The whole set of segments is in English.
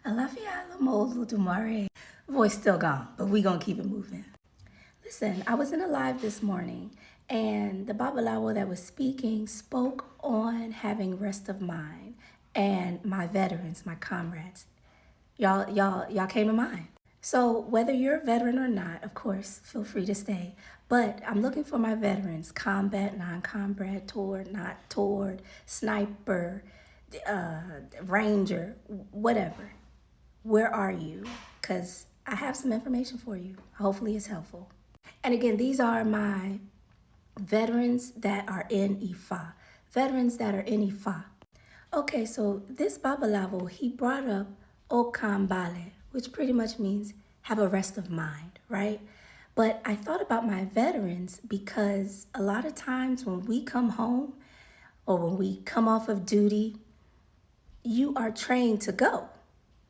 Alafia Lamozu Dumare. Voice still gone, but we gonna keep it moving. Listen, I was in a live this morning, and the Babalawo that was speaking spoke on having rest of mind, and my veterans, my comrades, y'all came to mind. So whether you're a veteran or not, of course, feel free to stay. But I'm looking for my veterans: combat, non-combat, toward, not toward, sniper, ranger, whatever. Where are you? Because I have some information for you. Hopefully it's helpful. And again, these are my veterans that are in Ifa. Veterans that are in Ifa. Okay, so this Babalawo, he brought up Okambale, which pretty much means have a rest of mind, right? But I thought about my veterans because a lot of times when we come home or when we come off of duty, you are trained to go.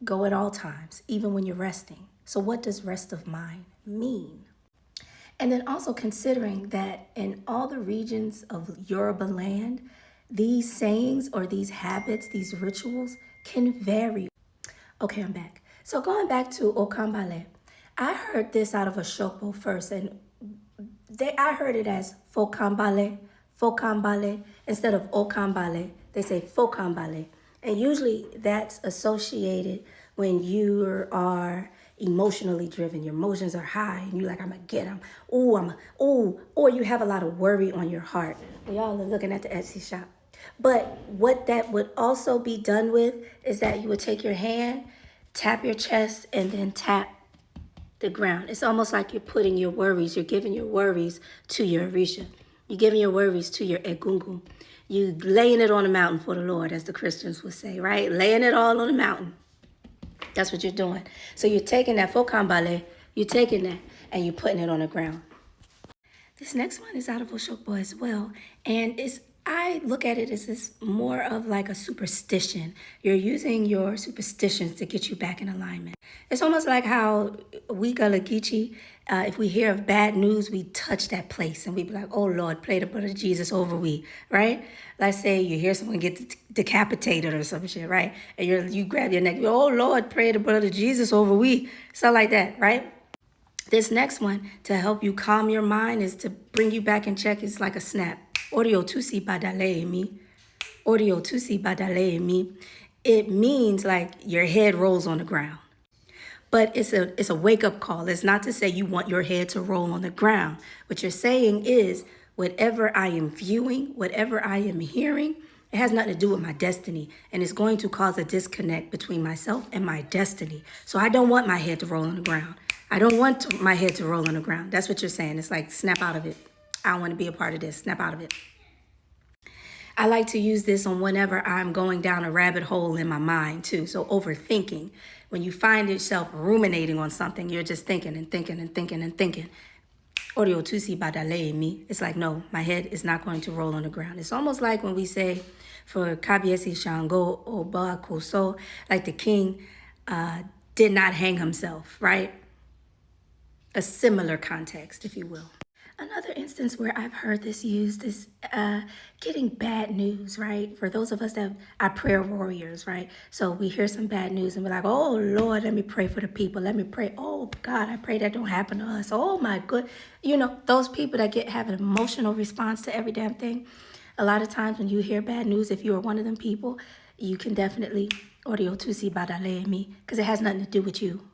Go at all times, even when you're resting. So what does rest of mind mean? And then also considering that in all the regions of Yoruba land, these sayings or these habits, these rituals can vary. Okay, I'm back. So going back to Okambale, I heard this out of a Shokbo first, and I heard it as Fokambale, Fokambale, instead of Okambale, they say Fokambale. And usually that's associated when you are emotionally driven. Your emotions are high and you're like, I'm gonna get them. Or you have a lot of worry on your heart. Y'all are looking at the Etsy shop. But what that would also be done with is that you would take your hand, tap your chest, and then tap the ground. It's almost like you're putting your worries, you're giving your worries to your Orisha. You're giving your worries to your Egungun. You laying it on the mountain for the Lord, as the Christians would say, right? Laying it all on the mountain. That's what you're doing. So you're taking that Fokambale, you're taking that, and you're putting it on the ground. This next one is out of Oshokbo as well. And I look at it as this more of like a superstition. You're using your superstitions to get you back in alignment. It's almost like how we Galagichi, if we hear of bad news, we touch that place and we be like, oh Lord, play the blood of Jesus over we, right? Let's say you hear someone get decapitated or some shit, right? And you grab your neck, oh Lord, pray the blood of Jesus over we, stuff like that, right? This next one, to help you calm your mind, is to bring you back in check. It's like a snap. Audio tusi badale mi. Audio tusi badale mi. It means like your head rolls on the ground. But it's a wake-up call. It's not to say you want your head to roll on the ground. What you're saying is, whatever I am viewing, whatever I am hearing, it has nothing to do with my destiny. And it's going to cause a disconnect between myself and my destiny. So I don't want my head to roll on the ground. I don't want my head to roll on the ground. That's what you're saying. It's like, snap out of it. I don't want to be a part of this. Snap out of it. I like to use this on whenever I'm going down a rabbit hole in my mind too. So overthinking. When you find yourself ruminating on something, you're just thinking and thinking and thinking and thinking. Audio tusi badale mi. It's like, no, my head is not going to roll on the ground. It's almost like when we say for Kabiesi Shango Oba Koso, like the king did not hang himself, right? A similar context, if you will. Another instance where I've heard this used is getting bad news, right? For those of us that are prayer warriors, right? So we hear some bad news and we're like, oh, Lord, let me pray for the people. Let me pray. Oh, God, I pray that don't happen to us. Oh, my good. You know, those people that have an emotional response to every damn thing. A lot of times when you hear bad news, if you are one of them people, you can definitely audio tusi badale me, because it has nothing to do with you.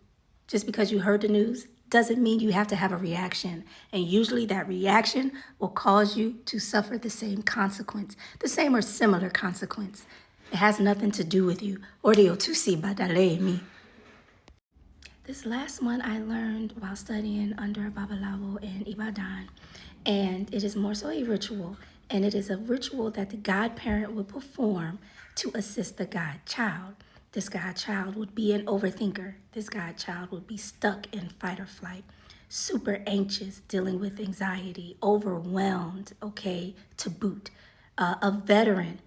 Just because you heard the news doesn't mean you have to have a reaction. And usually that reaction will cause you to suffer the same consequence, the same or similar consequence. It has nothing to do with you. Audio tusi badale mi. This last one I learned while studying under Babalawo in Ibadan. And it is more so a ritual. And it is a ritual that the godparent would perform to assist the godchild. This godchild would be an overthinker. This godchild would be stuck in fight or flight, super anxious, dealing with anxiety, overwhelmed, okay, to boot. A veteran,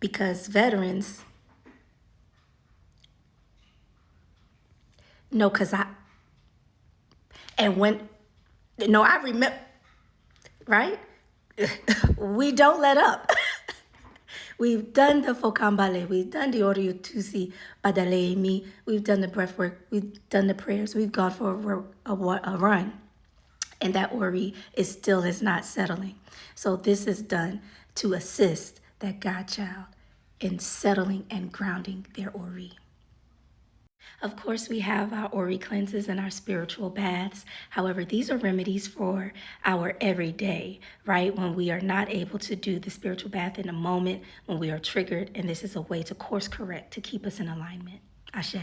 because veterans, no, because I remember, right? We don't let up. We've done the Fokambale. We've done the Oriotusi Badalemi. We've done the breath work. We've done the prayers. We've gone for a run. And that Ori is not settling. So this is done to assist that godchild in settling and grounding their Ori. Of course, we have our Ori cleanses and our spiritual baths. However, these are remedies for our everyday, right? When we are not able to do the spiritual bath in a moment, when we are triggered, and this is a way to course correct to keep us in alignment. Ashe.